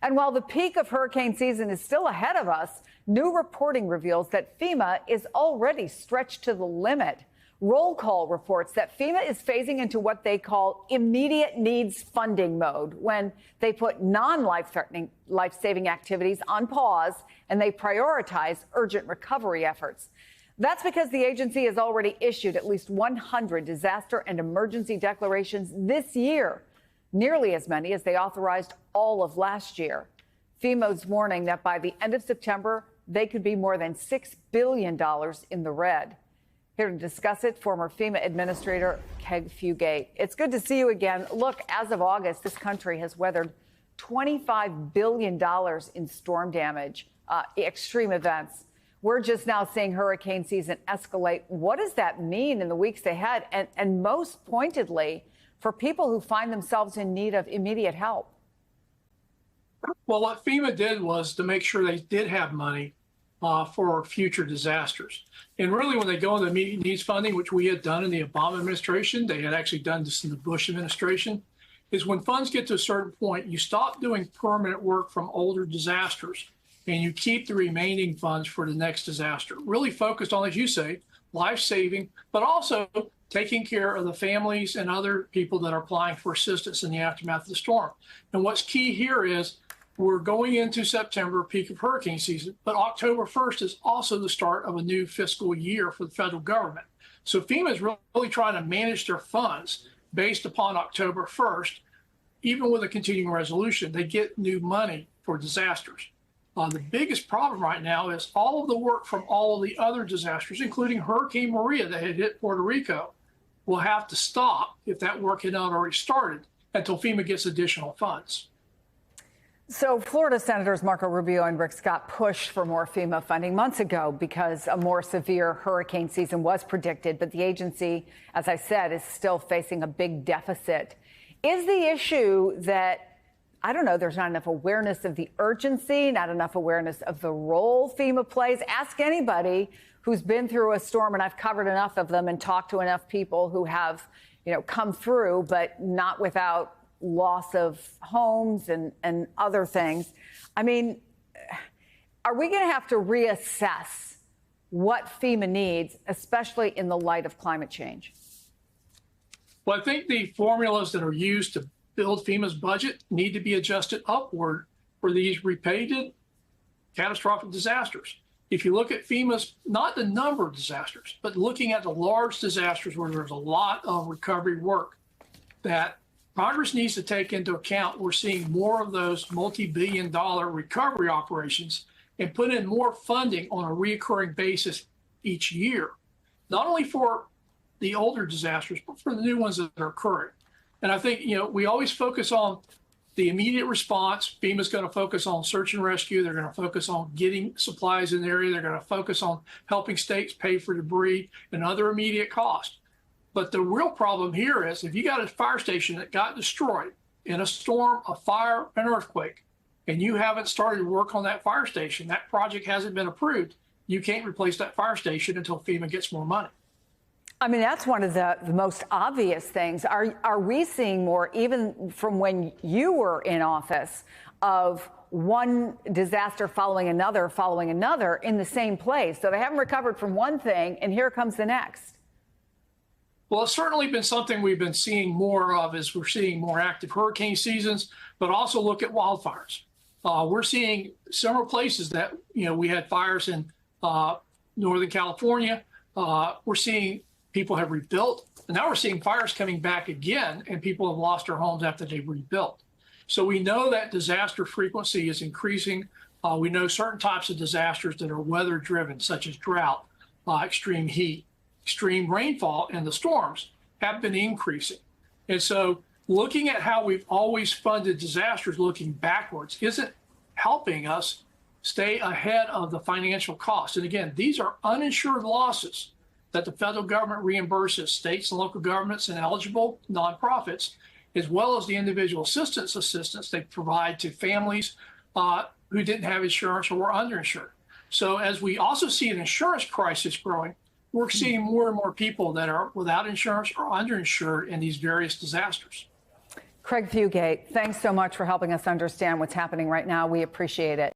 And while the peak of hurricane season is still ahead of us, new reporting reveals that FEMA is already stretched to the limit. Roll Call reports that FEMA is phasing into what they call immediate needs funding mode, when they put non-life-threatening, life-saving activities on pause and they prioritize urgent recovery efforts. That's because the agency has already issued at least 100 disaster and emergency declarations this year, nearly as many as they authorized all of last year. FEMA's warning that by the end of September, they could be more than $6 billion in the red. Here to discuss it, former FEMA Administrator Keg Fugate. It's good to see you again. Look, as of August, this country has weathered $25 billion in storm damage, extreme events. We're just now seeing hurricane season escalate. What does that mean in the weeks ahead? And most pointedly, for people who find themselves in need of immediate help? Well, what FEMA did was to make sure they did have money for future disasters. And really, when they go into immediate needs funding, which we had done in the Obama administration, they had actually done this in the Bush administration, is when funds get to a certain point, you stop doing permanent work from older disasters and you keep the remaining funds for the next disaster. Really focused on, as you say, life-saving, but also taking care of the families and other people that are applying for assistance in the aftermath of the storm. And what's key here is we're going into September, peak of hurricane season, but October 1st is also the start of a new fiscal year for the federal government. So FEMA is really trying to manage their funds based upon October 1st. Even with a continuing resolution, they get new money for disasters. The biggest problem right now is all of the work from all of the other disasters, including Hurricane Maria that had hit Puerto Rico, will have to stop if that work had not already started until FEMA gets additional funds. So Florida Senators Marco Rubio and Rick Scott pushed for more FEMA funding months ago because a more severe hurricane season was predicted. But the agency, as I said, is still facing a big deficit. Is the issue that, I don't know, there's not enough awareness of the urgency, not enough awareness of the role FEMA plays? Ask anybody who's been through a storm, and I've covered enough of them and talked to enough people who have, come through, but not without loss of homes and other things. I mean, are we going to have to reassess what FEMA needs, especially in the light of climate change? Well, I think the formulas that are used to build FEMA's budget need to be adjusted upward for these repeated catastrophic disasters. If you look at FEMA's, not the number of disasters, but looking at the large disasters where there's a lot of recovery work that Congress needs to take into account, we're seeing more of those multi-billion-dollar recovery operations and put in more funding on a reoccurring basis each year, not only for the older disasters, but for the new ones that are occurring. And I think, we always focus on the immediate response. FEMA's going to focus on search and rescue. They're going to focus on getting supplies in the area. They're going to focus on helping states pay for debris and other immediate costs. But the real problem here is if you got a fire station that got destroyed in a storm, a fire, an earthquake, and you haven't started work on that fire station, that project hasn't been approved, you can't replace that fire station until FEMA gets more money. I mean, that's one of the most obvious things. Are we seeing more, even from when you were in office, of one disaster following another in the same place? So they haven't recovered from one thing, and here comes the next. Well, it's certainly been something we've been seeing more of as we're seeing more active hurricane seasons, but also look at wildfires. We're seeing several places that, we had fires in Northern California. We're seeing people have rebuilt, and now we're seeing fires coming back again, and people have lost their homes after they've rebuilt. So we know that disaster frequency is increasing. We know certain types of disasters that are weather driven, such as drought, extreme heat, extreme rainfall, and the storms have been increasing. And so looking at how we've always funded disasters looking backwards isn't helping us stay ahead of the financial costs. And again, these are uninsured losses that the federal government reimburses states and local governments and eligible nonprofits, as well as the individual assistance they provide to families who didn't have insurance or were underinsured. So as we also see an insurance crisis growing, we're seeing more and more people that are without insurance or underinsured in these various disasters. Craig Fugate, thanks so much for helping us understand what's happening right now. We appreciate it.